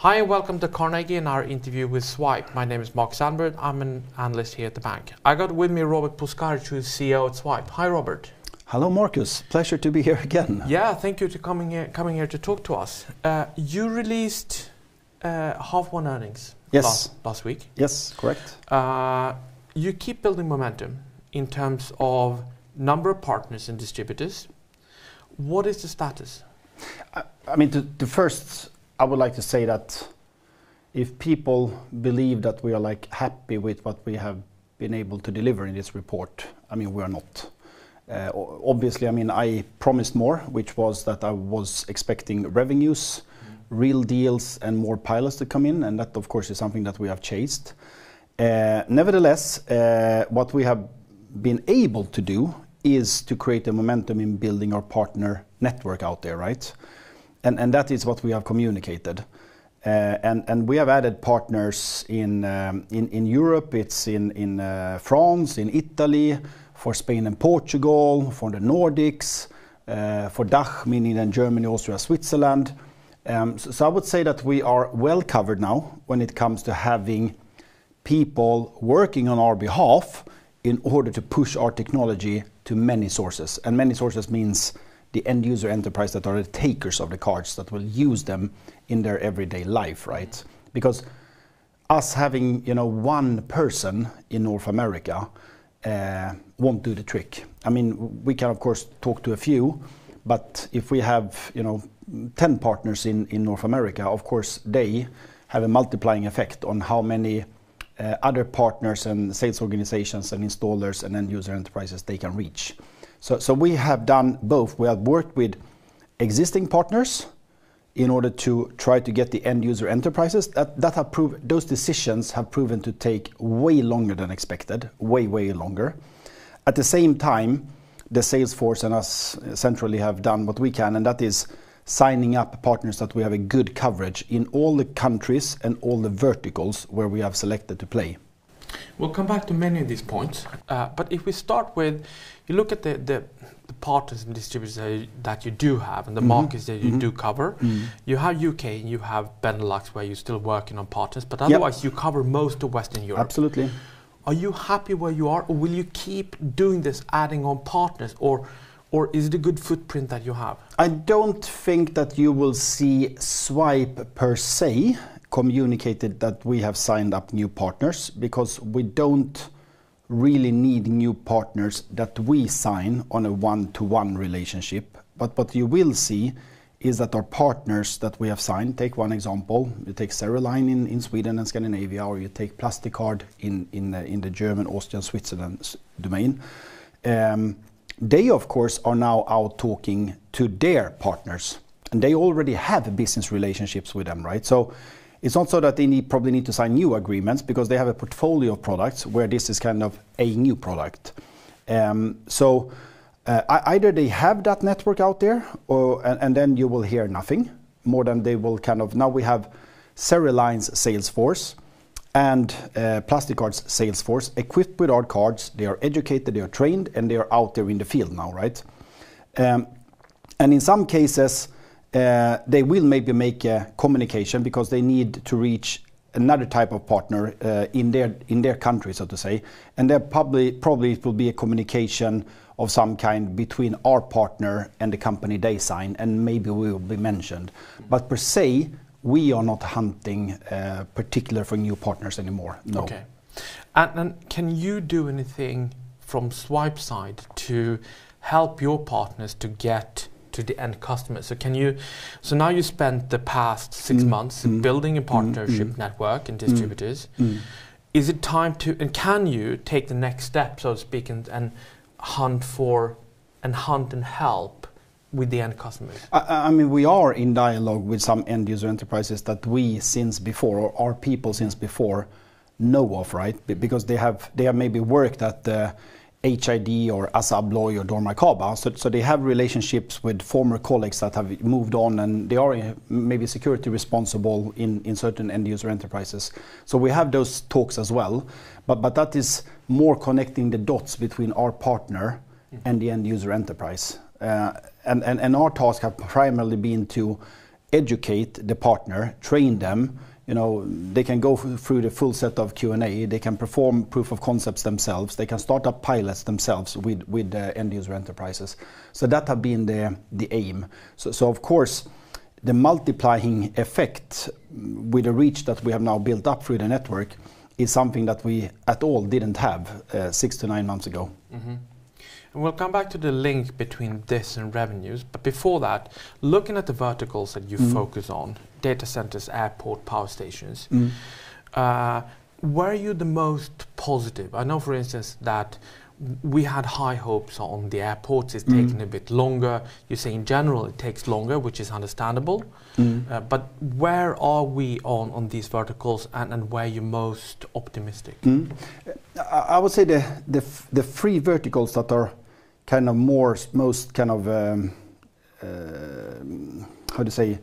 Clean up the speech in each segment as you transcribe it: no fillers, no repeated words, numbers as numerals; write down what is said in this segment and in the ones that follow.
Hi, welcome to Carnegie and our interview with Zwipe. My name is Markus Almerud. I'm an analyst here at the bank. I got with me Robert Puskaric, who is CEO at Zwipe. Hi, Robert. Hello, Markus. Pleasure to be here again. Yeah, thank you for coming here to talk to us. You released half one earnings last week. Yes, correct. You keep building momentum in terms of number of partners and distributors. What is the status? I mean, first, I would like to say that if people believe that we are happy with what we have been able to deliver in this report, I mean, we are not. Obviously, I mean, I promised more, which was that I was expecting revenues, real deals, and more pilots to come in, and that, of course, is something that we have chased. Nevertheless, what we have been able to do is to create a momentum in building our partner network out there, right? And that is what we have communicated. And we have added partners in Europe, it's in France, in Italy, for Spain and Portugal, for the Nordics, for DACH, meaning in Germany, Austria, Switzerland. So I would say that we are well covered now when it comes to having people working on our behalf in order to push our technology to many sources. And many sources means the end user enterprise that are the takers of the cards that will use them in their everyday life, right? Because us having, one person in North America won't do the trick. I mean, we can of course talk to a few, but if we have, 10 partners in North America, of course they have a multiplying effect on how many other partners and sales organizations and installers and end user enterprises they can reach. So we have done both. We have worked with existing partners in order to try to get the end user enterprises that have proved, those decisions have proven to take way longer than expected, way longer. At the same time, the sales force and us centrally have done what we can, and that is signing up partners that we have a good coverage in all the countries and all the verticals where we have selected to play. We'll come back to many of these points, but if we start with, you look at the partners and distributors that you do have and the markets that you do cover. You have UK and you have Benelux where you're still working on partners, but otherwise you cover most of Western Europe. Absolutely. Are you happy where you are, or will you keep doing this, adding on partners, or is it a good footprint that you have? I don't think that you will see Zwipe per se communicated that we have signed up new partners, because we don't really need new partners that we sign on a one-to-one relationship. But what you will see is that our partners that we have signed, take one example, you take Cereline in Sweden and Scandinavia, or you take Plasticard in the German, Austrian, Switzerland domain. They of course are now out talking to their partners, and they already have business relationships with them, right? So it's not so that they probably need to sign new agreements, because they have a portfolio of products where this is kind of a new product. Either they have that network out there, and then you will hear nothing more than they will now we have Cereline's sales force and Plasticard's sales force equipped with our cards. They are educated, they are trained, and they are out there in the field now, right? And in some cases, they will maybe make a communication because they need to reach another type of partner in their country, so to say, and there probably it will be a communication of some kind between our partner and the company they sign, and maybe we will be mentioned. But per se, we are not hunting particular for new partners anymore. No. Okay. And can you do anything from Zwipe side to help your partners to get to the end customer? So now you spent the past 6 months building a partnership network and distributors. Is it time to, and can you take the next step, so to speak, and hunt and help with the end customers? I mean, we are in dialogue with some end user enterprises that we since before, or our people since before, know of, right? Because they have maybe worked at the HID or Assa Abloy or Dormakaba, so they have relationships with former colleagues that have moved on, and they are maybe security responsible in certain end user enterprises. So we have those talks as well, but that is more connecting the dots between our partner and the end user enterprise. And our task have primarily been to educate the partner, train them. You know, they can go through the full set of Q&A. They can perform proof of concepts themselves. They can start up pilots themselves with end user enterprises. So that have been the aim. So of course, the multiplying effect with the reach that we have now built up through the network is something that we at all didn't have 6 to 9 months ago. Mm-hmm. And we'll come back to the link between this and revenues. But before that, looking at the verticals that you focus on, data centers, airport, power stations, where are you the most positive? I know, for instance, that we had high hopes on the airports. It's taking a bit longer. You say in general it takes longer, which is understandable. But where are we on these verticals, and where are you most optimistic? I would say the three verticals that are kind of most kind of how to say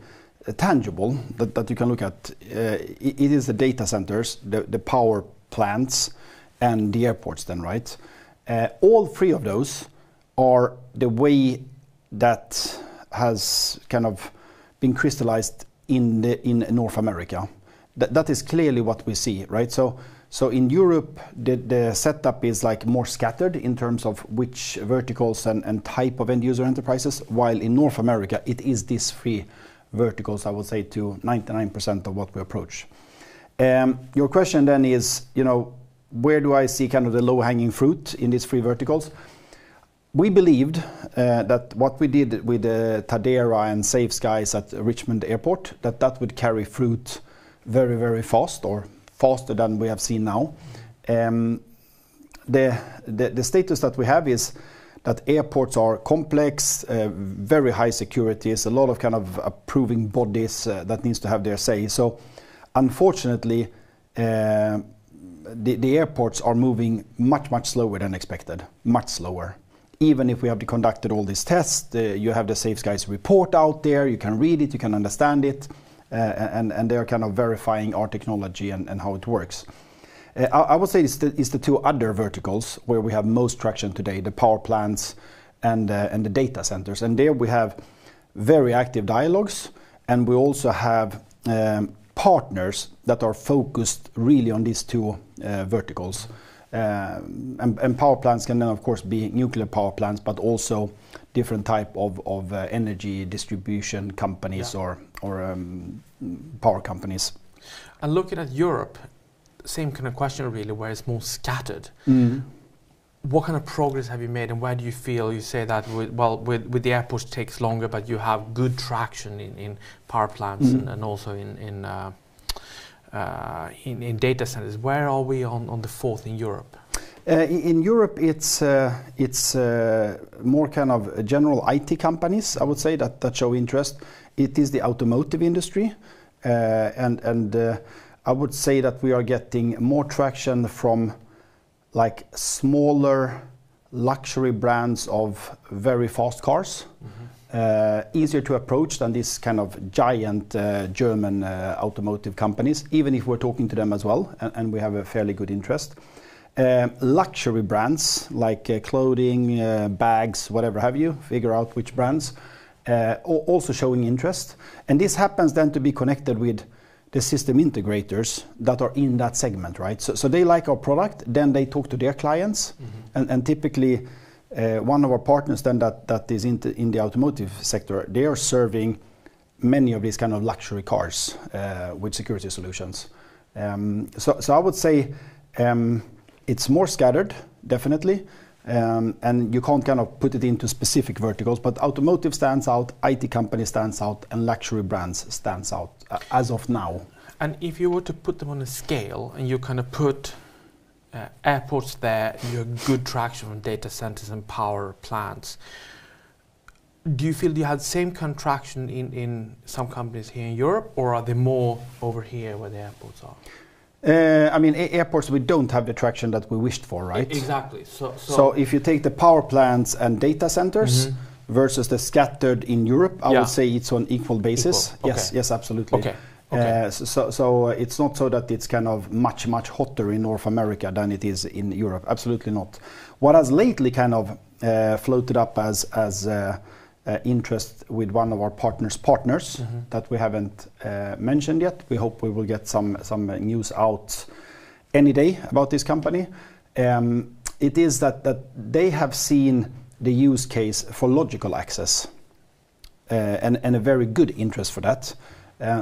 tangible that you can look at. It is the data centers, the power plants, and the airports. Then, right? All three of those are the way that has kind of been crystallized in North America. That is clearly what we see, right? So in Europe, the setup is like more scattered in terms of which verticals and type of end user enterprises, while in North America, it is these three verticals, I would say, to 99% of what we approach. Your question then is, you know, where do I see kind of the low-hanging fruit in these three verticals? We believed that what we did with Tadera and Safe Skies at Richmond Airport, that would carry fruit very, very fast, or faster than we have seen now. The status that we have is that airports are complex, very high securities, a lot of kind of approving bodies that needs to have their say. So unfortunately, the airports are moving much slower than expected, much slower. Even if we have conducted all these tests, you have the Safe Skies report out there, you can read it, you can understand it, and they are kind of verifying our technology and how it works. I would say it's the two other verticals where we have most traction today, the power plants and the data centers. And there we have very active dialogues, and we also have partners that are focused really on these two verticals. And power plants can then, of course, be nuclear power plants, but also different type of energy distribution companies or power companies. And looking at Europe, same kind of question really, where it's more scattered. What kind of progress have you made, and where do you feel, you say that with the airports it takes longer, but you have good traction in power plants and also in data centers. Where are we on the fourth in Europe? In Europe, it's more kind of general IT companies, I would say, that show interest. It is the automotive industry, and I would say that we are getting more traction from like smaller luxury brands of very fast cars. Easier to approach than these kind of giant German automotive companies, even if we're talking to them as well, and we have a fairly good interest. Luxury brands like clothing, bags, whatever have you, figure out which brands, also showing interest. And this happens then to be connected with the system integrators that are in that segment, right? So they like our product, then they talk to their clients, and typically one of our partners then that is in the automotive sector, they are serving many of these kind of luxury cars with security solutions. So I would say it's more scattered, definitely, and you can't kind of put it into specific verticals, but automotive stands out, IT company stands out, and luxury brands stands out as of now. And if you were to put them on a scale, and you kind of put airports there, you have good traction on data centers and power plants, do you feel you had the same contraction in some companies here in Europe, or are they more over here where the airports are? I mean, airports, we don't have the traction that we wished for, right? Exactly. So if you take the power plants and data centers versus the scattered in Europe, I would say it's on equal basis. Equal. Okay. Yes, absolutely. Okay. So it's not so that it's kind of much hotter in North America than it is in Europe. Absolutely not. What has lately kind of floated up as interest with one of our partners that we haven't mentioned yet. We hope we will get some news out any day about this company. It is that they have seen the use case for logical access and a very good interest for that.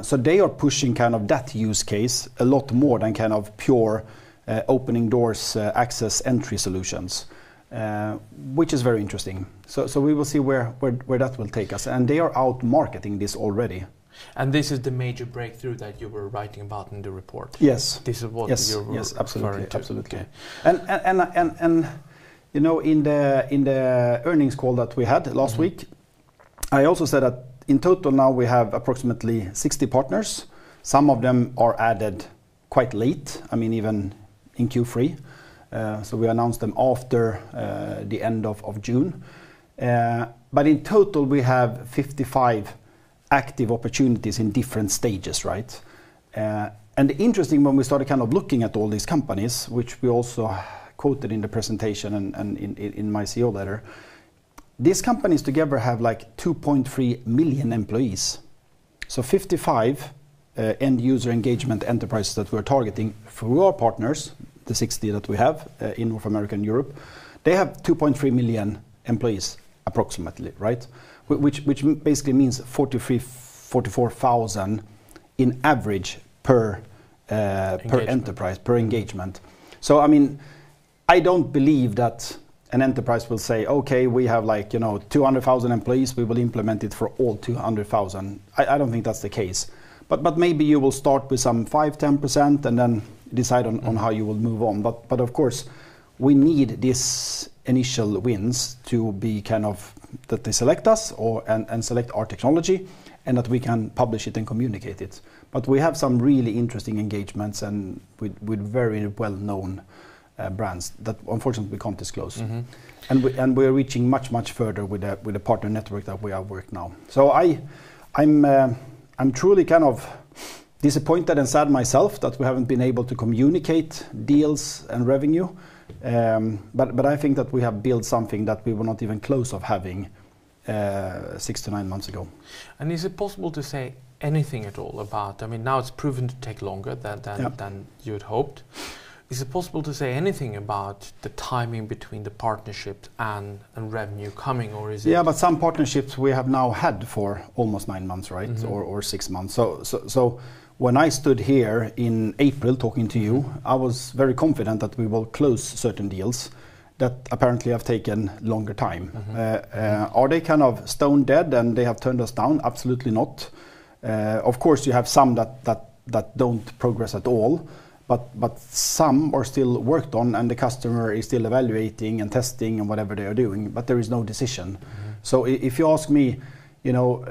So they are pushing kind of that use case a lot more than kind of pure opening doors access entry solutions. Which is very interesting. So we will see where that will take us. And they are out marketing this already. And this is the major breakthrough that you were writing about in the report. Yes. This is what you're absolutely, absolutely. Okay. And you know, in the earnings call that we had last week, I also said that in total now we have approximately 60 partners. Some of them are added quite late. I mean, even in Q3. So we announced them after the end of June. But in total, we have 55 active opportunities in different stages, right? And interesting, when we started kind of looking at all these companies, which we also quoted in the presentation and in my CEO letter, these companies together have like 2.3 million employees. So 55 end user engagement enterprises that we're targeting through our partners, the 60 that we have in North America and Europe, they have 2.3 million employees approximately, right? Which basically means 44,000 in average per enterprise, per engagement. So I mean, I don't believe that an enterprise will say, okay, we have like, you know, 200,000 employees, we will implement it for all 200,000. I don't think that's the case. But maybe you will start with some 5-10% and then decide on how you will move on. But of course, we need these initial wins to be kind of that they select us and select our technology, and that we can publish it and communicate it. But we have some really interesting engagements and with very well-known brands that unfortunately we can't disclose. And we're reaching much further with the partner network that we have worked now. So I'm truly kind of disappointed and sad myself that we haven't been able to communicate deals and revenue. But I think that we have built something that we were not even close of having 6 to 9 months ago. And is it possible to say anything at all about, I mean, now it's proven to take longer than you had hoped. Is it possible to say anything about the timing between the partnership and revenue coming, or is it? Yeah, but some partnerships we have now had for almost 9 months, right? Or 6 months. So when I stood here in April talking to you, I was very confident that we will close certain deals that apparently have taken longer time. Are they kind of stone dead and they have turned us down? Absolutely not. Of course, you have some that don't progress at all. But some are still worked on, and the customer is still evaluating and testing and whatever they are doing, but there is no decision. So if you ask me, you know,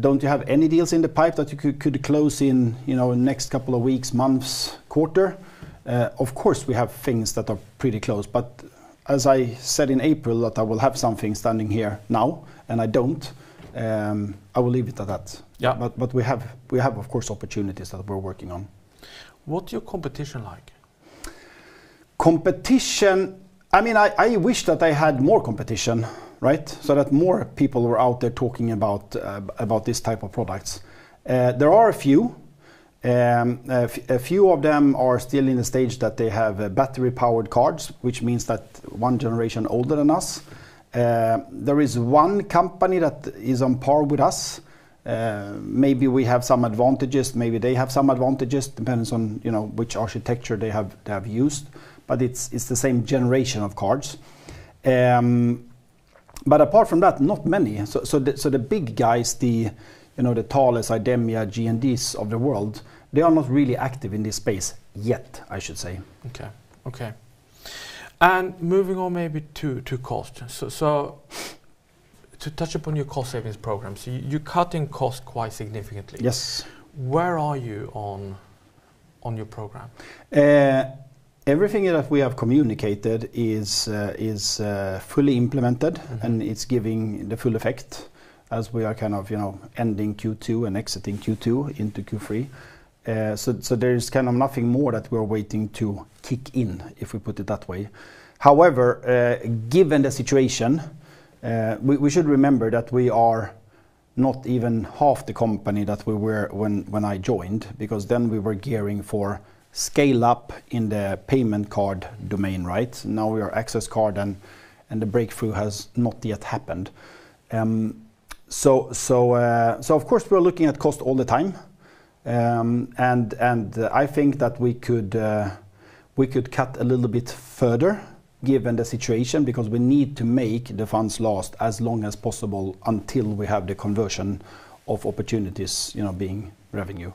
don't you have any deals in the pipe that you could close in, you know, next couple of weeks, months, quarter? Of course we have things that are pretty close, but as I said in April that I will have something standing here now, and I don't, I will leave it at that. Yeah. But we have of course opportunities that we're working on. What's your competition like? Competition, I mean, I wish that I had more competition, right? So that more people were out there talking about this type of products. There are a few. A few of them are still in the stage that they have battery-powered cards, which means that one generation older than us. There is one company that is on par with us. Maybe we have some advantages, maybe they have some advantages, depends on, you know, which architecture they have used, but it's the same generation of cards. But apart from that, not many. So the big guys, the Thales, IDEMIA, G&Ds of the world, they are not really active in this space yet, I should say. Okay. And moving on maybe to cost. So to touch upon your cost savings program, so you're cutting costs quite significantly. Yes. Where are you on your program? Everything that we have communicated is fully implemented, and it's giving the full effect as we are kind of, you know, ending Q2 and exiting Q2 into Q3. So there's kind of nothing more that we're waiting to kick in, if we put it that way. However, given the situation, We should remember that we are not even half the company that we were when I joined, because then we were gearing for scale up in the payment card domain, right? Now we are access card, and the breakthrough has not yet happened. So of course we're looking at cost all the time, and I think that we could cut a little bit further given the situation, because we need to make the funds last as long as possible until we have the conversion of opportunities, being revenue.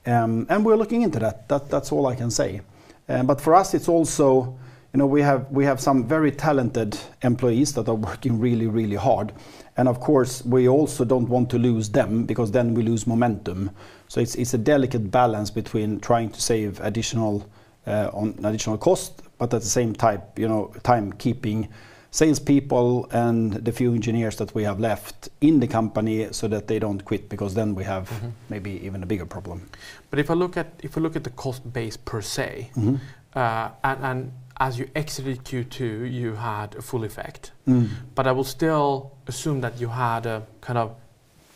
And we're looking into that. That's all I can say. But for us, it's also, we have some very talented employees that are working really, really hard. And of course, we also don't want to lose them, because then we lose momentum. So it's a delicate balance between trying to save additional cost, but at the same time keeping salespeople and the few engineers that we have left in the company, so that they don't quit, because then we have maybe even a bigger problem. But if I look at the cost base per se, and as you exited Q2, you had a full effect. But I will still assume that you had a kind of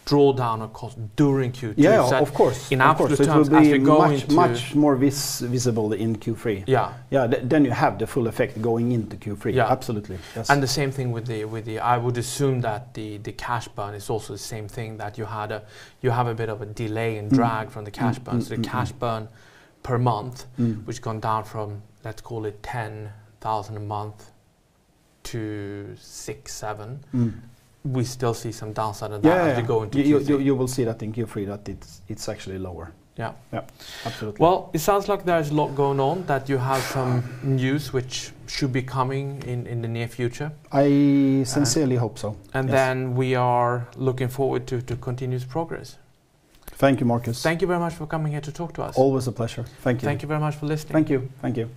drawdown of cost during Q2. Yeah, so of course. In absolute terms, it will as be we go into much more visible in Q3. Yeah. Yeah. Then you have the full effect going into Q3. Yeah, absolutely. Yes. And the same thing with the. I would assume that the cash burn is also the same thing, that you have a bit of a delay and drag from the cash burn. So the cash burn per month, which gone down from, let's call it 10,000 a month to 6-7. We still see some downside on that as we go into Q3. You will see that in Q3, that it's actually lower. Yeah, absolutely. Well, it sounds like there's a lot going on, that you have some news which should be coming in the near future. I sincerely hope so. And then we are looking forward to continuous progress. Thank you, Markus. Thank you very much for coming here to talk to us. Always a pleasure. Thank you. Thank you very much for listening. Thank you. Thank you.